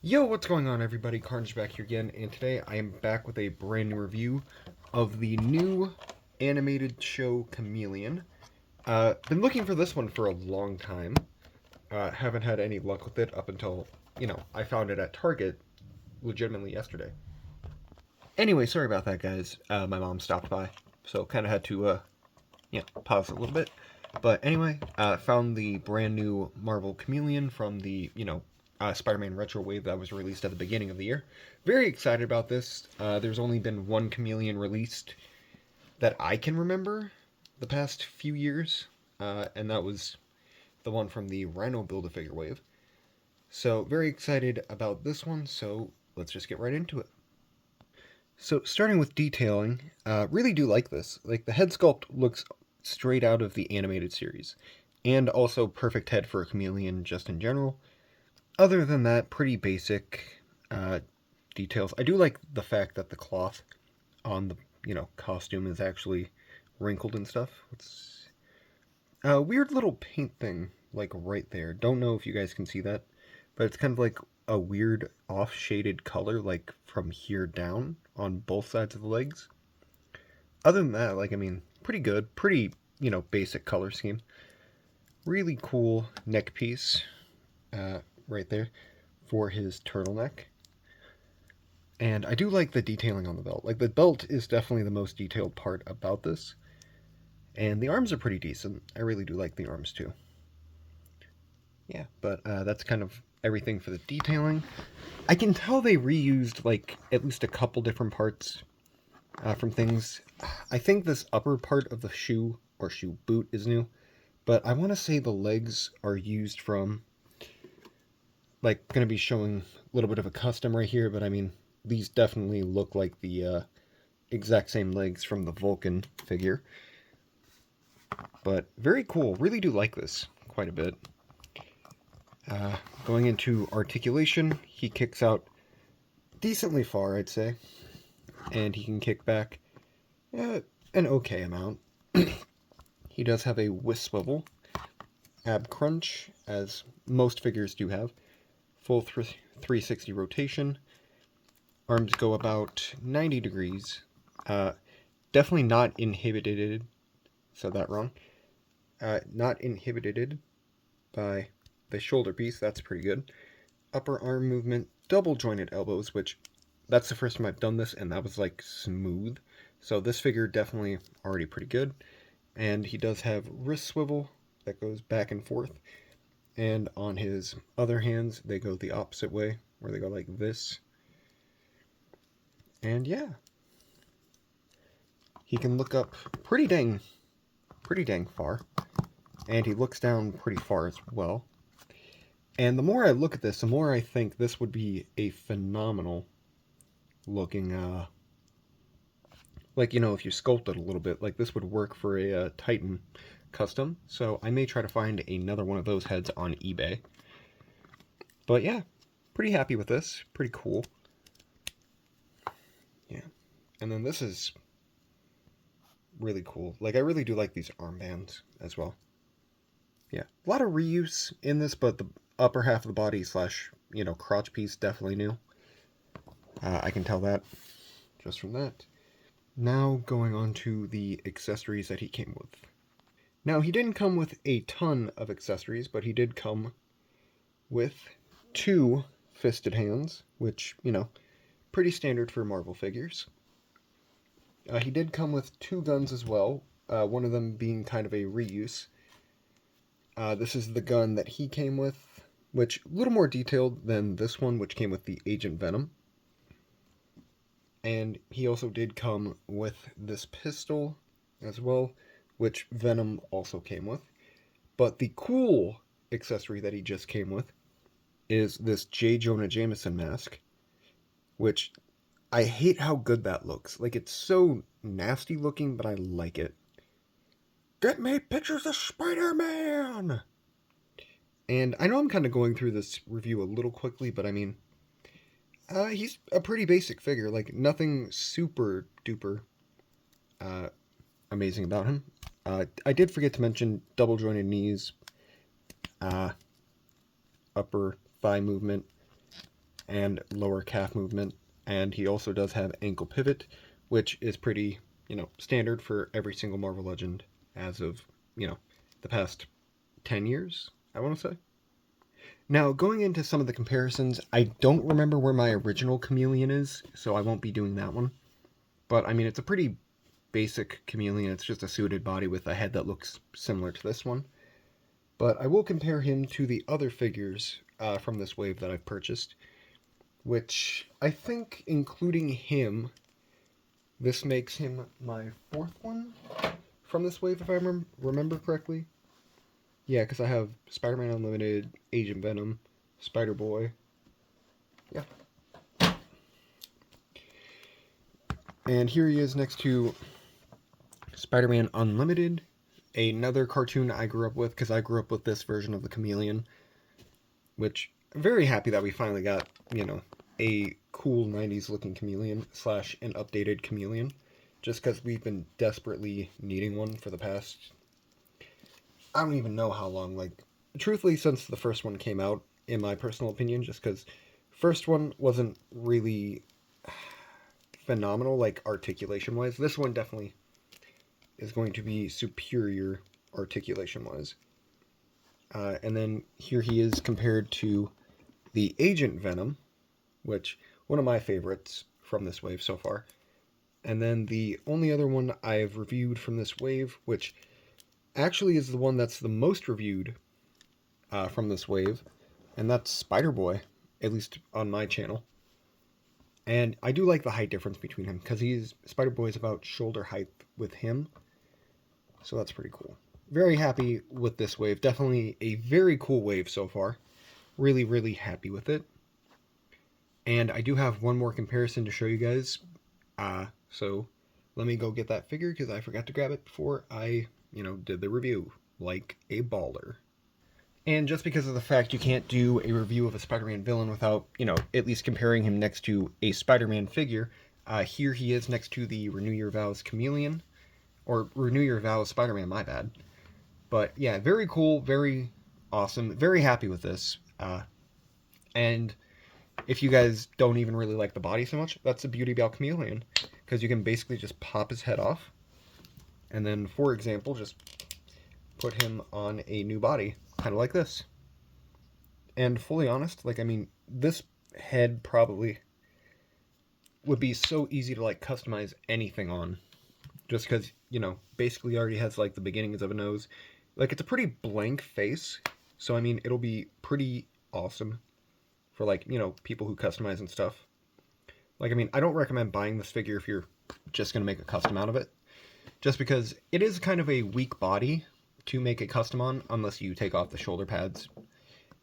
Yo, what's going on everybody? Carnage back here again, and today I am back with a brand new review of the new animated show Chameleon. Been looking for this one for a long time. Haven't had any luck with it up until, I found it at Target legitimately yesterday. Anyway, sorry about that, guys. My mom stopped by, so kind of had to, pause it a little bit. But anyway, found the brand new Marvel Chameleon from the, Spider-Man Retro Wave that was released at the beginning of the year. Very excited about this. There's only been one Chameleon released that I can remember the past few years, and that was the one from the Rhino Build-A-Figure Wave. So very excited about this one, so let's just get right into it. So starting with detailing, really do like this. Like the head sculpt looks straight out of the animated series, and also perfect head for a chameleon just in general. Other than that, pretty basic details. I do like the fact that the cloth on the costume is actually wrinkled and stuff. It's a weird little paint thing like right there. Don't know if you guys can see that, but it's kind of like a weird off shaded color like from here down on both sides of the legs. Other than that, like I mean, pretty good, pretty basic color scheme. Really cool neck piece right there for his turtleneck. And I do like the detailing on the belt. Like the belt is definitely the most detailed part about this. And the arms are pretty decent. I really do like the arms too. Yeah, but that's kind of everything for the detailing. I can tell they reused like at least a couple different parts from things. I think this upper part of the shoe or shoe boot is new, but I want to say the legs are used from, like, going to be showing a little bit of a custom right here, but I mean, these definitely look like the exact same legs from the Vulcan figure. But very cool. Really do like this quite a bit. Going into articulation, he kicks out decently far, I'd say. And he can kick back an okay amount. He does have a whisk swivel, ab crunch, as most figures do have. Full 360 rotation. Arms go about 90 degrees. Definitely not inhibited. Said that wrong. Not inhibited by the shoulder piece. That's pretty good. Upper arm movement, double jointed elbows, which that's the first time I've done this, and that was like smooth. So this figure definitely already pretty good. And he does have wrist swivel that goes back and forth. And on his other hands, they go the opposite way, where they go like this. And yeah, he can look up pretty dang far. And he looks down pretty far as well. And the more I look at this, the more I think this would be a phenomenal looking, like, if you sculpt it a little bit, like this would work for a Titan custom. So I may try to find another one of those heads on eBay. But yeah, pretty happy with this. Pretty cool. Yeah. And then this is really cool. Like, I really do like these armbands as well. Yeah. A lot of reuse in this, but the upper half of the body slash, crotch piece definitely new. I can tell that just from that. Now going on to the accessories that he came with. Now, he didn't come with a ton of accessories, but he did come with 2 fisted hands, which, pretty standard for Marvel figures. He did come with 2 guns as well, one of them being kind of a reuse. This is the gun that he came with, which a little more detailed than this one, which came with the Agent Venom. And he also did come with this pistol as well, which Venom also came with. But the cool accessory that he just came with is this J. Jonah Jameson mask, which I hate how good that looks. Like, it's so nasty looking, but I like it. Get me pictures of Spider-Man! And I know I'm kind of going through this review a little quickly, but I mean, he's a pretty basic figure. Like, nothing super duper amazing about him. I did forget to mention double jointed knees, upper thigh movement, and lower calf movement. And he also does have ankle pivot, which is pretty, standard for every single Marvel Legend as of, the past 10 years, I want to say. Now, going into some of the comparisons, I don't remember where my original Chameleon is, so I won't be doing that one. But, I mean, it's a pretty basic Chameleon. It's just a suited body with a head that looks similar to this one. But I will compare him to the other figures from this wave that I've purchased, which I think, including him, this makes him my fourth one from this wave, if I remember correctly. Yeah, because I have Spider-Man Unlimited, Agent Venom, Spider-Boy. Yeah. And here he is next to Spider-Man Unlimited, another cartoon I grew up with, because I grew up with this version of the Chameleon, which I'm very happy that we finally got, a cool 90s looking Chameleon / an updated Chameleon, just because we've been desperately needing one for the past, I don't even know how long, like, truthfully, since the first one came out, in my personal opinion, just because first one wasn't really phenomenal, like, articulation-wise. This one definitely is going to be superior articulation-wise. And then here he is compared to the Agent Venom, which, one of my favorites from this wave so far. And then the only other one I've reviewed from this wave, which actually is the one that's the most reviewed from this wave, and that's Spider-Boy, at least on my channel. And I do like the height difference between him, because Spider-Boy is about shoulder height with him, so that's pretty cool. Very happy with this wave. Definitely a very cool wave so far. Really, really happy with it. And I do have one more comparison to show you guys. So let me go get that figure, because I forgot to grab it before I, did the review. Like a baller. And just because of the fact you can't do a review of a Spider-Man villain without, at least comparing him next to a Spider-Man figure, here he is next to the Renew Your Vows Chameleon. Or Renew Your Vows Spider-Man, my bad. But yeah, very cool, very awesome, very happy with this. And if you guys don't even really like the body so much, that's the beauty about Chameleon, because you can basically just pop his head off, and then, for example, just put him on a new body, kind of like this. And fully honest, like, I mean, this head probably would be so easy to, like, customize anything on, just because, basically already has, like, the beginnings of a nose. Like, it's a pretty blank face, so, I mean, it'll be pretty awesome for, like, people who customize and stuff. Like, I mean, I don't recommend buying this figure if you're just going to make a custom out of it, just because it is kind of a weak body to make a custom on, unless you take off the shoulder pads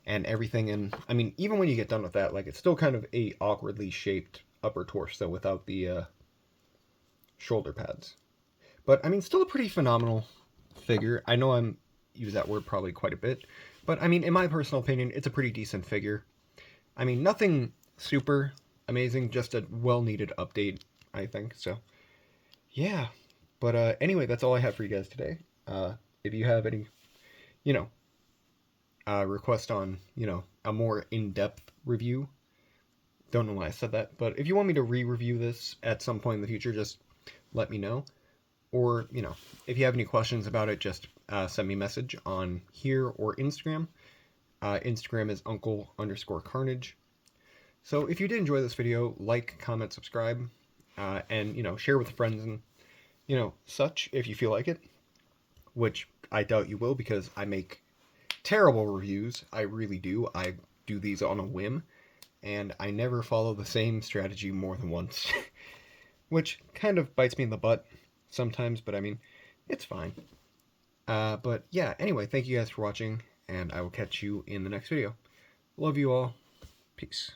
and everything. And, I mean, even when you get done with that, like, it's still kind of a awkwardly shaped upper torso without the shoulder pads. But, I mean, still a pretty phenomenal figure. I know I'm use that word probably quite a bit, but, I mean, in my personal opinion, it's a pretty decent figure. I mean, nothing super amazing, just a well-needed update, I think. So, yeah. But anyway, that's all I have for you guys today. If you have any, request on, a more in-depth review, don't know why I said that, but if you want me to re-review this at some point in the future, just let me know. Or, if you have any questions about it, just send me a message on here or Instagram. Instagram is uncle_carnage. So if you did enjoy this video, like, comment, subscribe, and, share with friends and, such if you feel like it, which I doubt you will, because I make terrible reviews. I really do. I do these on a whim, and I never follow the same strategy more than once, which kind of bites me in the butt sometimes, but I mean, it's fine. But yeah, anyway, thank you guys for watching, and I will catch you in the next video. Love you all. Peace.